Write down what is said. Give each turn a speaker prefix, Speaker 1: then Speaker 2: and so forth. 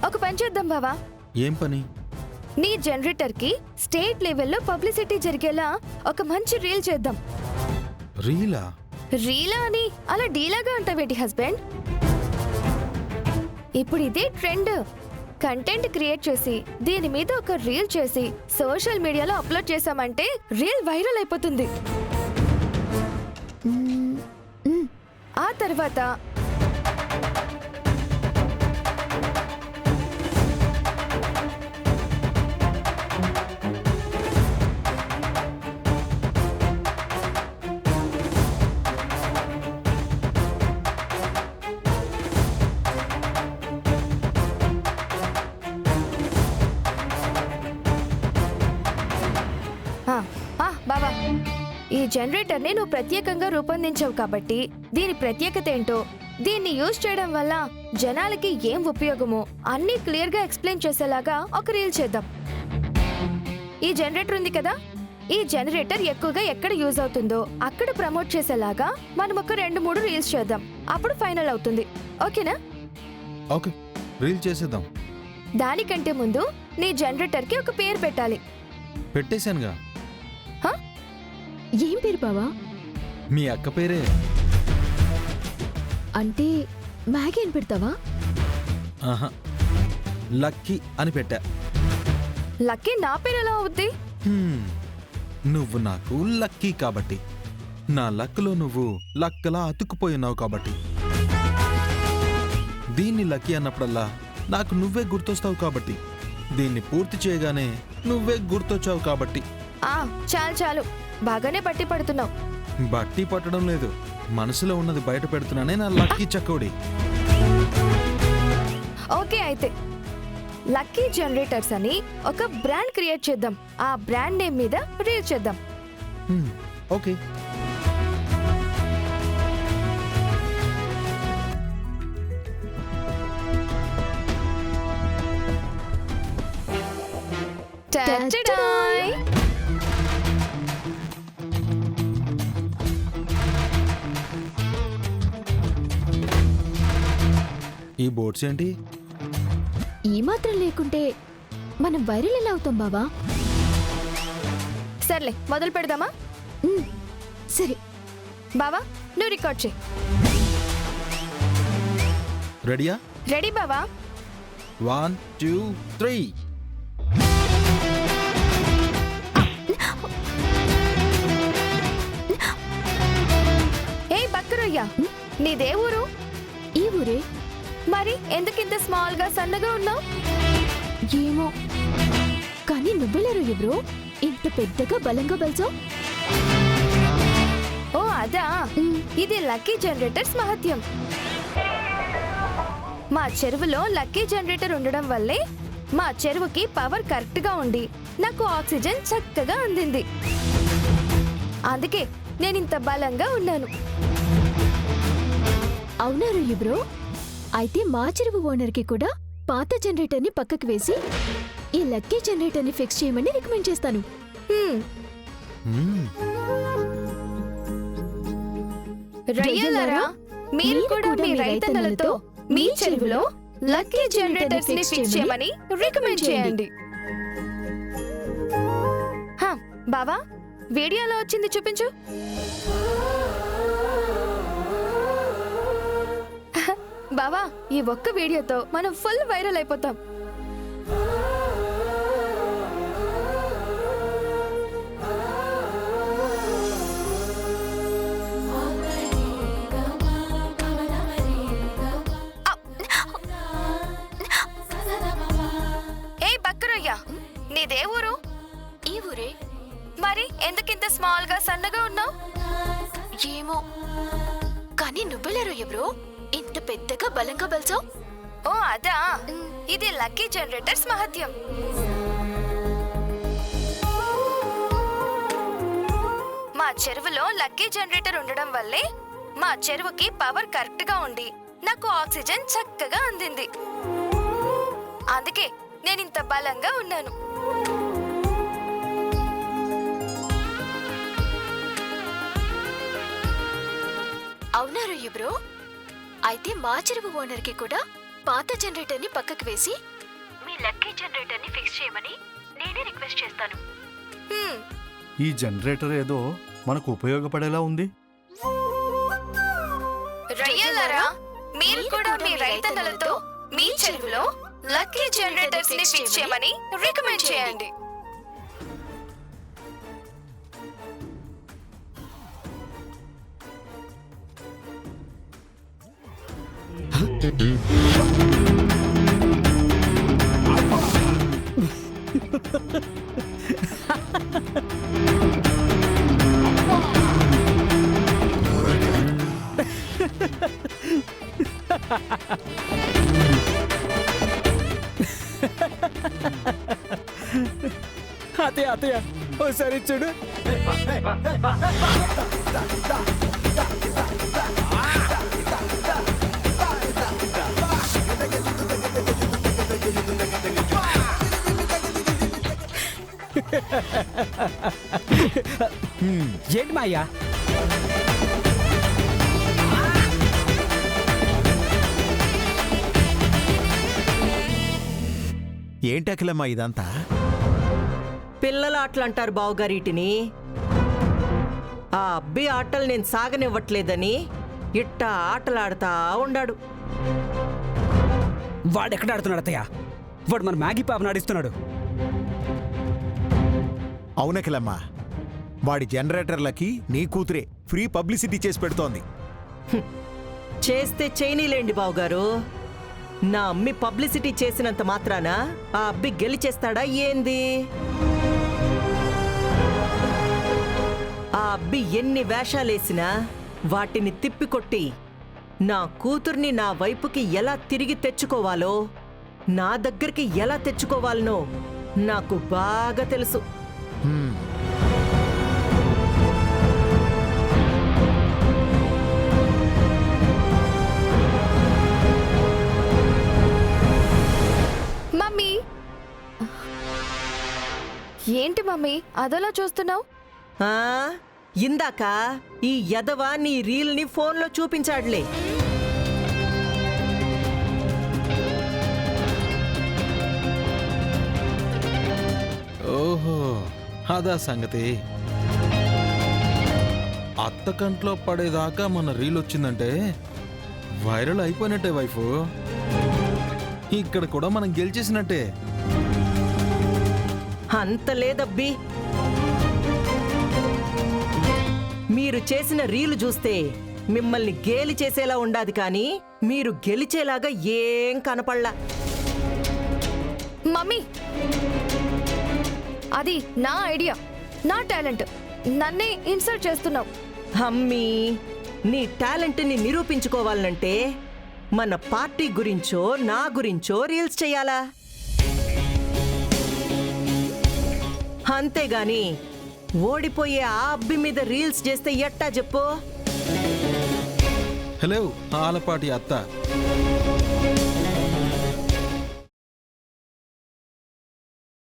Speaker 1: ఒక పని చేద్దాం బావా.
Speaker 2: ఏం పని?
Speaker 1: నీ జనరేటర్ కి స్టేట్ లెవెల్లో పబ్లిసిటీ జరిగేలా ఒక మంచి రీల్ చేద్దాం.
Speaker 2: రీలా?
Speaker 1: రీలా అని అలా డీలాగా ఉంటావేటి హస్బెండ్? ఇప్పుడు ఇదే ట్రెండ్. కంటెంట్ క్రియేట్ చేసి దీని మీద ఒక రీల్ చేసి సోషల్ మీడియాలో అప్లోడ్ చేసామంటే రీల్ వైరల్ అయిపోతుంది. ఆ తర్వాత బావా, ఈ జనరేటర్ని నువ్వు ప్రత్యేకంగా రూపొందించావు కాబట్టి దీని ప్రత్యేకత ఏంటో, దీన్ని యూజ్ చేయడం వల్ల జనాలకి ఏం ఉపయోగమో అన్నీ క్లియర్గా ఎక్స్ప్లెయిన్ చేసేలాగా ఒక రీల్ చేద్దాం. ఈ జనరేటర్ ఉంది కదా, ఈ జనరేటర్ ఎక్కువగా ఎక్కడ యూజ్ అవుతుందో అక్కడ ప్రమోట్ చేసేలాగా మనం ఒక 2-3 రీల్స్ చేద్దాం. అప్పుడు ఫైనల్ అవుతుంది. ఓకేనా?
Speaker 2: ఓకే, రీల్ చేసేద్దాం.
Speaker 1: దానికంటే ముందు నీ జనరేటర్కి ఒక పేరు పెట్టాలి.
Speaker 2: పెట్టేశానుగా.
Speaker 3: ఏం పేరు బావా?
Speaker 2: మీ అక్క పేరే.
Speaker 3: అంటే మ్యాగీ అని పెడతావా?
Speaker 2: ఆహా, లక్కీ అని పెట్టా.
Speaker 1: లక్కీ నా పేరు ఎలా అవుద్ది?
Speaker 2: నువ్వు నాకు లక్కీ కాబట్టి, నా లక్లో నువ్వు లక్కలా అతుక్కుపోయినావు కాబట్టి. దీన్ని లక్కీ అన్నప్పుడల్లా నాకు నువ్వే గుర్తొస్తావు కాబట్టి, దీన్ని పూర్తి చేయగానే నువ్వే గుర్తొచ్చావు కాబట్టి.
Speaker 1: చాలు చాలు, బాగానే బట్టి పడుతున్నావు.
Speaker 2: బట్టి పట్టడం లేదు, మనసులో ఉన్నది బయట పెడుతున్నానే నా లక్కీ చకోడి.
Speaker 1: ఓకే, అయితే లక్కీ జనరేటర్స్ అని ఒక బ్రాండ్ క్రియేట్ చేద్దాం. ఆ బ్రాండ్ నేమ్ మీద రీల్ చేద్దాం.
Speaker 2: ఓకే.
Speaker 1: Ta-da-dai!
Speaker 2: ఈ బోర్డ్స్ ఏంటి?
Speaker 3: ఈ మాత్రం లేకుంటే మనం వైరల్ ఎలా అవుతాం బావా?
Speaker 1: సర్లే, మొదలు పెడదామా?
Speaker 3: సరే
Speaker 1: బావా, నువ్వు రికార్డ్ చేయి.
Speaker 2: రెడీయా?
Speaker 1: రెడీ బావా.
Speaker 2: 1 2 3.
Speaker 1: ఏ బక్కరయ్యా, నీదే ఊరు?
Speaker 3: ఈ ఊరే.
Speaker 1: మరి ఎందుకింత స్మాల్ గా సన్నగా ఉన్నావు?
Speaker 3: ఏమో, కానీ నువ్వెలరు ఎవరో ఇంత పెద్దగా బలంగా బలిచావు?
Speaker 1: ఓ అదా, ఇది లక్కీ జనరేటర్స్ మహత్యం. మా చెరువులో లక్కీ జనరేటర్ ఉండడం వల్లే మా చెరువుకి పవర్ కరెక్ట్ గా ఉండి నాకు ఆక్సిజన్ చక్కగా అందింది. అందుకే నేనింత బలంగా ఉన్నాను.
Speaker 3: అవునారు బ్రో. అయితే మా చెరువు ఓనర్కి కూడా పాత జనరేటర్ని పక్కకు వేసి ఈ లక్కీ జనరేటర్ని ఫిక్స్ చేయమని రికమెండ్ చేస్తాను.
Speaker 1: రయ్యలారా, మీరు కూడా మీ రైతన్నలతో మీ చెరువులో లక్కీ జనరేటర్స్ ని ఫిక్స్ చేయమని రికమెండ్ చేయండి. బావా, వీడియోలో వచ్చింది చూపించు. బావా, ఈ ఒక్క వీడియోతో మనం ఫుల్ వైరల్ అయిపోతాం. ఏ బక్కరయ్యా, నీదే ఊరు?
Speaker 3: ఈ ఊరే.
Speaker 1: మరి ఎందుకింత స్మాల్ గా సన్నగా ఉన్నావు?
Speaker 3: ఏమో, కానీ నువ్వెలరు బ్రో ఇంత పెద్దగా బలంగా బలిచావు?
Speaker 1: ఓ అదా, ఇది లక్కీ జనరేటర్స్ మహత్యం. మా చెరువులో లక్కీ జనరేటర్ ఉండడం వల్లే మా చెరువుకి పవర్ కరెక్ట్ గా ఉండి నాకు ఆక్సిజన్ చక్కగా అందింది. అందుకే నేనింత బలంగా ఉన్నాను.
Speaker 3: అవునారు బ్రో. అయితే మా చెరువు ఓనర్కి కూడా పాత జనరేటర్ ని పక్కకు వేసి మీ లక్కీ జనరేటర్ ని ఫిక్స్ చేయమని నేనే రిక్వెస్ట్ చేస్తాను.
Speaker 1: హ్మ్,
Speaker 4: ఈ జనరేటర్ ఏదో మనకు ఉపయోగపడేలా ఉంది.
Speaker 1: రయ్యలారా, మీరు కూడా మీ రైతన్నలతో మీ చెరువులో లక్కీ జనరేటర్స్ ని ఫిక్స్ చేయమని రికమెండ్ చేయండి.
Speaker 5: అతయ్య అతయ్య ఓసారి చూడు. ఏంటి మాయ్యా?
Speaker 6: ఏంటి అఖిలమ్మా ఇదంతా?
Speaker 7: పిల్లల ఆటలు అంటారు బావుగారీటిని. ఆ అబ్బి ఆటలు నేను సాగనివ్వట్లేదని ఇట్టా ఆటలాడుతా ఉండాడు.
Speaker 5: వాడు ఎక్కడ ఆడుతున్నాడు అత్తయ్య? వాడు మన మ్యాగీ పాపను ఆడిస్తున్నాడు.
Speaker 6: అవునఖిలమ్మా, వాడి జనరేటర్లకి నీ కూతురే ఫ్రీ పబ్లిసిటీ చేసి పెడుతోంది.
Speaker 7: చేస్తే చేయనీలేండి బావుగారు. నా అమ్మి పబ్లిసిటీ చేసినంత మాత్రాన ఆ అబ్బి గెలిచేస్తాడా ఏంది? ఆ అబ్బి ఎన్ని వేషాలేసినా వాటిని తిప్పికొట్టి నా కూతుర్ని నా వైపుకి ఎలా తిరిగి తెచ్చుకోవాలో, నా దగ్గరికి ఎలా తెచ్చుకోవాలనో నాకు బాగా తెలుసు.
Speaker 6: హ్మ్.
Speaker 1: మమ్మీ, ఏంటి మమ్మీ అదలా చూస్తున్నావు?
Speaker 7: ఆ ఇందాక ఈ యదవ నీ రీల్ని ఫోన్లో చూపించాడులే.
Speaker 2: ఓహో, అదా సంగతి. అత్త కంట్లో పడేదాకా మన రీల్ వచ్చిందంటే వైరల్ అయిపోయినట్టే వైఫ్. ఇక్కడ కూడా మనం గెలిచేసినట్టే.
Speaker 7: అంత లేదబ్బి. మీరు చేసిన రీలు చూస్తే మిమ్మల్ని గేలి చేసేలా ఉండాది కానీ మీరు గెలిచేలాగా ఏం కనపడలా.
Speaker 1: మమ్మీ, అది నా ఐడియా, నా టాలెంట్. నన్నే ఇన్సల్ట్ చేస్తున్నావు.
Speaker 7: అమ్మీ, నీ టాలెంట్ని నిరూపించుకోవాలంటే మన పార్టీ గురించో నా గురించో రీల్స్ చెయ్యాలా? అంతేగాని ఓడిపోయే ఆ అబ్బి మీద రీల్స్ చేస్తే ఎట్టా చెప్పు?
Speaker 2: హలో ఆలపాటి అత్త,